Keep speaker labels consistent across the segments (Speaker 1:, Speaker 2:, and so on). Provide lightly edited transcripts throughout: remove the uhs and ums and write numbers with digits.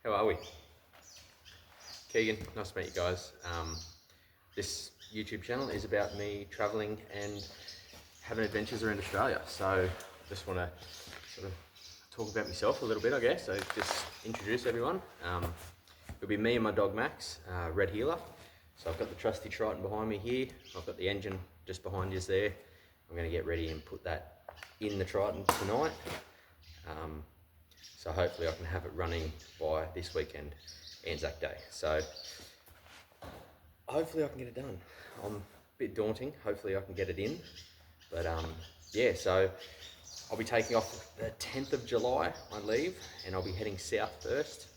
Speaker 1: How are we? Keegan, nice to meet you guys. This YouTube channel is about me travelling and having adventures around Australia. So just want to sort of talk about myself a little bit, I guess. So just introduce everyone. It'll be me and my dog Max, Red Heeler. So I've got the trusty Triton behind me here. I've got the engine just behind us there. I'm going to get ready and put that in the Triton tonight. So hopefully I can have it running by this weekend, Anzac Day. So hopefully I can get it done. I'm a bit daunting. Hopefully I can get it in. But yeah, so I'll be taking off the 10th of July, I leave, and I'll be heading south first,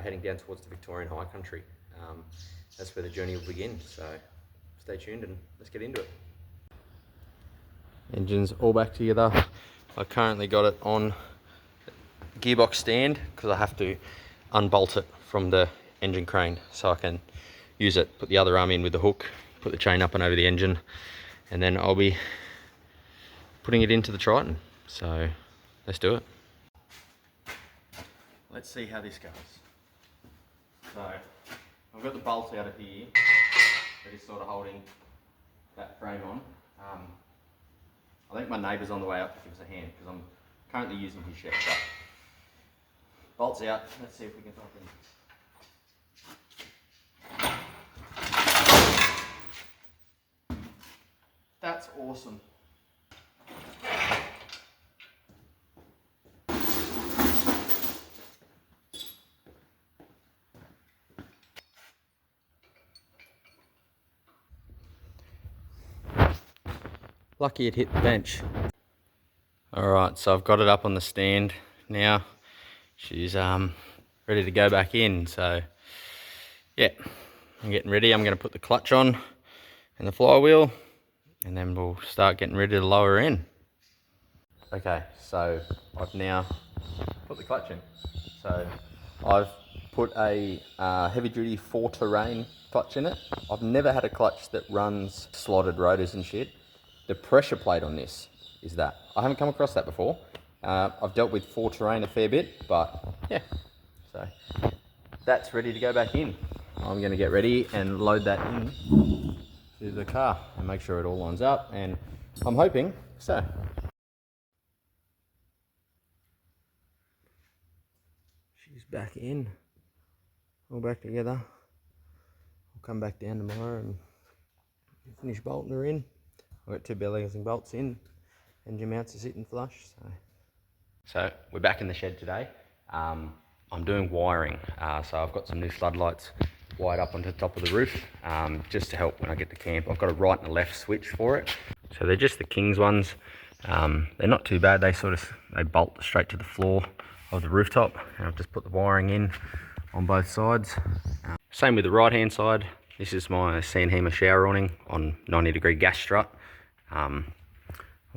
Speaker 1: heading down towards the Victorian High Country. That's where the journey will begin. So stay tuned and let's get into it. Engine's all back together. I currently got it on gearbox stand because I have to unbolt it from the engine crane so I can use it, put the other arm in with the hook, put the chain up and over the engine, and then I'll be putting it into the Triton. So let's do it. Let's see how this goes. So I've got the bolt out of here that is sort of holding that frame on. I think my neighbour's on the way up to give us a hand because I'm currently using his shed. But bolts out. Let's see if we can fucking. That's awesome. Lucky it hit the bench. Alright, so I've got it up on the stand now. She's ready to go back in, so yeah, I'm getting ready. I'm going to put the clutch on and the flywheel, and then we'll start getting ready to lower her in. Okay, so I've now put the clutch in. So I've put a heavy duty 4-terrain clutch in it. I've never had a clutch that runs slotted rotors and shit. The pressure plate on this is that. I haven't come across that before. I've dealt with 4-terrain a fair bit, but yeah. So that's ready to go back in. I'm going to get ready and load that in to the car and make sure it all lines up, and I'm hoping so. She's back in, all back together. I'll come back down tomorrow and finish bolting her in. I've got 2 bell-housing bolts in, engine mounts are sitting flush. So we're back in the shed today. I'm doing wiring, so I've got some new floodlights wired up onto the top of the roof, just to help when I get to camp. I've got a right and a left switch for it. So they're just the King's ones. They're not too bad. They bolt straight to the floor of the rooftop, and I've just put the wiring in on both sides. Same with the right hand side. This is my Sanhema shower awning on 90-degree gas strut. I've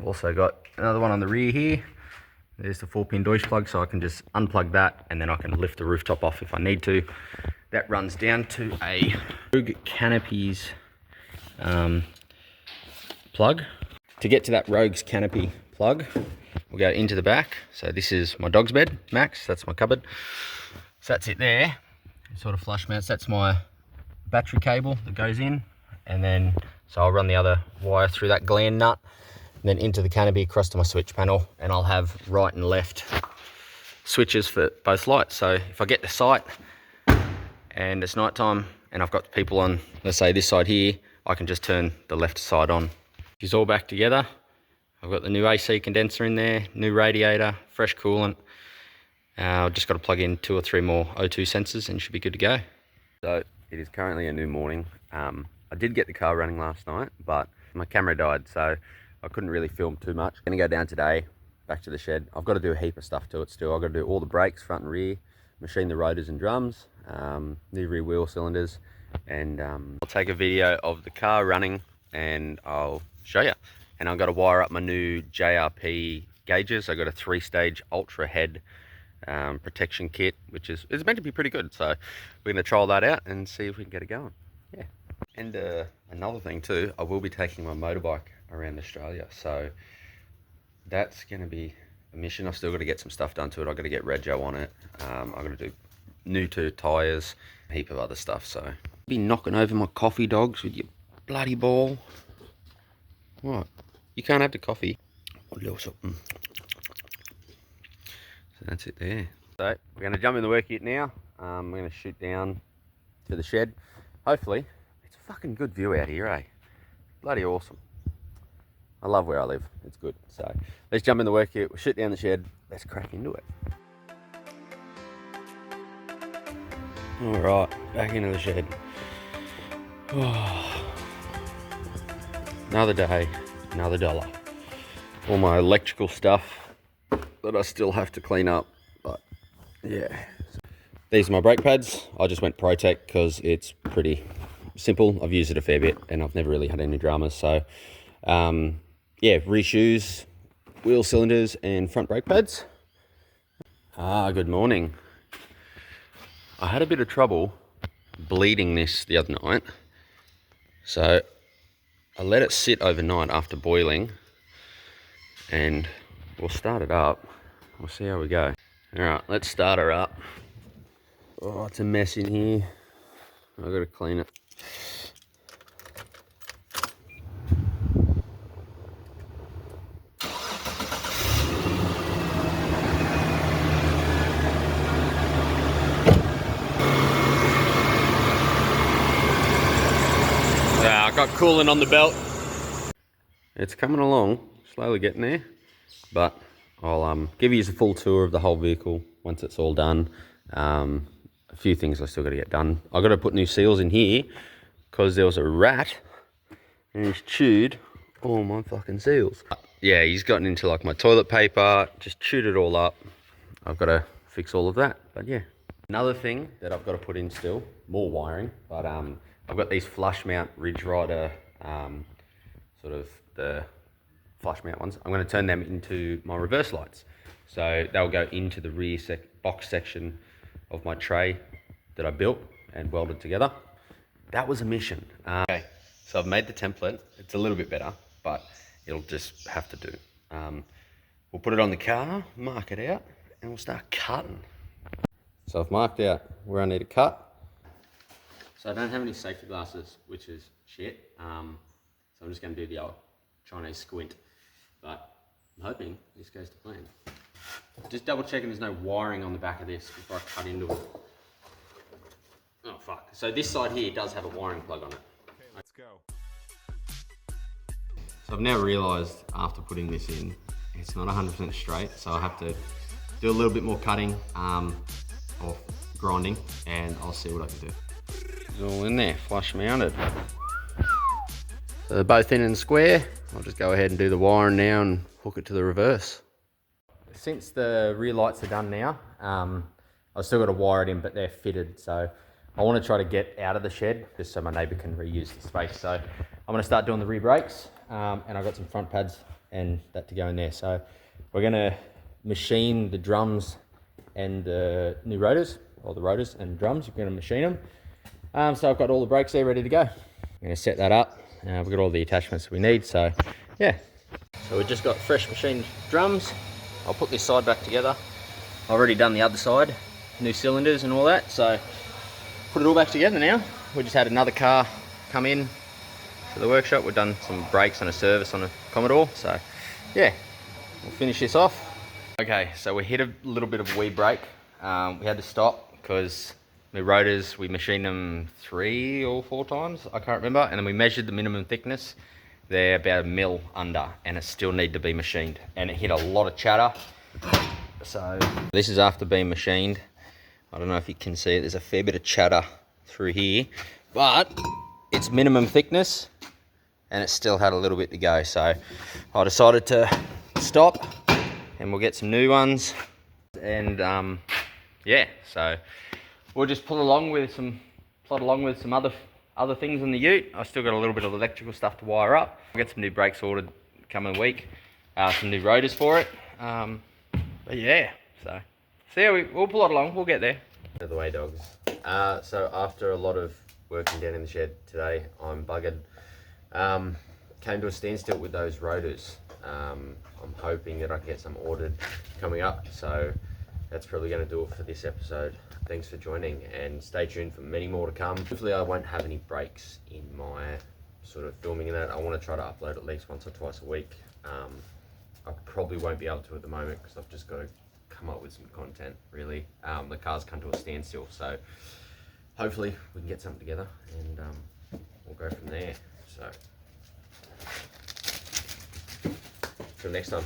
Speaker 1: also got another one on the rear here. There's the 4-pin Deutsch plug, so I can just unplug that and then I can lift the rooftop off if I need to. That runs down to a Rogue Canopies plug. To get to that Rogue's Canopy plug, we'll go into the back. So this is my dog's bed, Max. That's my cupboard. So that's it there. It sort of flush mounts. That's my battery cable that goes in, and then so I'll run the other wire through that gland nut and then into the canopy across to my switch panel, and I'll have right and left switches for both lights. So if I get to site and it's night time and I've got people on, let's say this side here, I can just turn the left side on. She's all back together. I've got the new AC condenser in there, new radiator, fresh coolant. I've just got to plug in 2 or 3 more O2 sensors and should be good to go. So it is currently a new morning. I did get the car running last night, but my camera died, so I couldn't really film too much. I'm gonna go down today, back to the shed. I've got to do a heap of stuff to it still. I've got to do all the brakes, front and rear, machine the rotors and drums, new rear wheel cylinders, and I'll take a video of the car running and I'll show you. And I've got to wire up my new JRP gauges. I've got a 3-stage ultra head protection kit, which is meant to be pretty good. So we're going to trial that out and see if we can get it going. Yeah. And another thing too, I will be taking my motorbike around Australia, so that's going to be a mission. I've still got to get some stuff done to it. I've got to get rego on it. I've got to do new to tyres, a heap of other stuff. So be knocking over my coffee, dogs, with your bloody ball. What? You can't have the coffee. A little something. So that's it there. So we're going to jump in the work kit now. We're going to shoot down to the shed. Hopefully, it's a fucking good view out here, eh? Bloody awesome. I love where I live. It's good. So let's jump in the work kit. We'll shoot down the shed. Let's crack into it. All right, back into the shed. Oh. Another day, another dollar. All my electrical stuff that I still have to clean up, but yeah. These are my brake pads. I just went Protect because it's pretty simple. I've used it a fair bit and I've never really had any dramas. So yeah, rear shoes, wheel cylinders and front brake pads. Good morning. I had a bit of trouble bleeding this the other night. So I let it sit overnight after boiling and we'll start it up. We'll see how we go. All right, let's start her up. Oh, it's a mess in here. I've got to clean it. I got coolant on the belt. It's coming along, slowly getting there, but I'll give you a full tour of the whole vehicle once it's all done. A few things I still got to get done. I've got to put new seals in here because there was a rat and he's chewed all my fucking seals. Yeah, he's gotten into like my toilet paper, just chewed it all up. I've got to fix all of that, but yeah. Another thing that I've got to put in still, more wiring, but I've got these flush mount Ridge Rider, sort of the flush mount ones. I'm going to turn them into my reverse lights. So they'll go into the rear box section of my tray that I built and welded together. That was a mission. Okay, so I've made the template. It's a little bit better, but it'll just have to do. We'll put it on the car, mark it out, and we'll start cutting. So I've marked out where I need to cut. So I don't have any safety glasses, which is shit. So I'm just going to do the old Chinese squint. But I'm hoping this goes to plan. Just double checking there's no wiring on the back of this before I cut into it. Oh fuck. So this side here does have a wiring plug on it.
Speaker 2: Okay, let's go.
Speaker 1: So I've now realised after putting this in, it's not 100% straight. So I have to do a little bit more cutting or grinding and I'll see what I can do. It's all in there, flush mounted. So they're both in and square. I'll just go ahead and do the wiring now and hook it to the reverse. Since the rear lights are done now, I've still got to wire it in, but they're fitted. So I want to try to get out of the shed just so my neighbour can reuse the space. So I'm going to start doing the rear brakes and I've got some front pads and that to go in there. So we're going to machine the drums and the new rotors, or the rotors and drums. We're going to machine them. So I've got all the brakes there ready to go. I'm going to set that up. We've got all the attachments we need. So yeah. So we've just got fresh machined drums. I'll put this side back together. I've already done the other side, new cylinders and all that. So put it all back together now. We just had another car come in to the workshop. We've done some brakes and a service on a Commodore. So yeah, we'll finish this off. Okay, so we hit a little bit of a wee break. We had to stop because the rotors, we machined them 3 or 4 times, I can't remember. And then we measured the minimum thickness. They're about 1 mil under and it still need to be machined. And it hit a lot of chatter. So this is after being machined. I don't know if you can see it, there's a fair bit of chatter through here, but it's minimum thickness and it still had a little bit to go. So I decided to stop and we'll get some new ones. And yeah, so we'll just plod along with some other things in the ute. I've still got a little bit of electrical stuff to wire up. I'll get some new brakes ordered coming week, some new rotors for it. But yeah, so we'll plod along, we'll get there. Out of the way, dogs. So after a lot of working down in the shed today, I'm buggered. Came to a standstill with those rotors. I'm hoping that I can get some ordered coming up. So that's probably going to do it for this episode. Thanks for joining, and stay tuned for many more to come. Hopefully I won't have any breaks in my sort of filming and that. I want to try to upload at least once or twice a week. I probably won't be able to at the moment because I've just got to come up with some content, really. The car's come to a standstill, so hopefully we can get something together, and we'll go from there. So, till next time.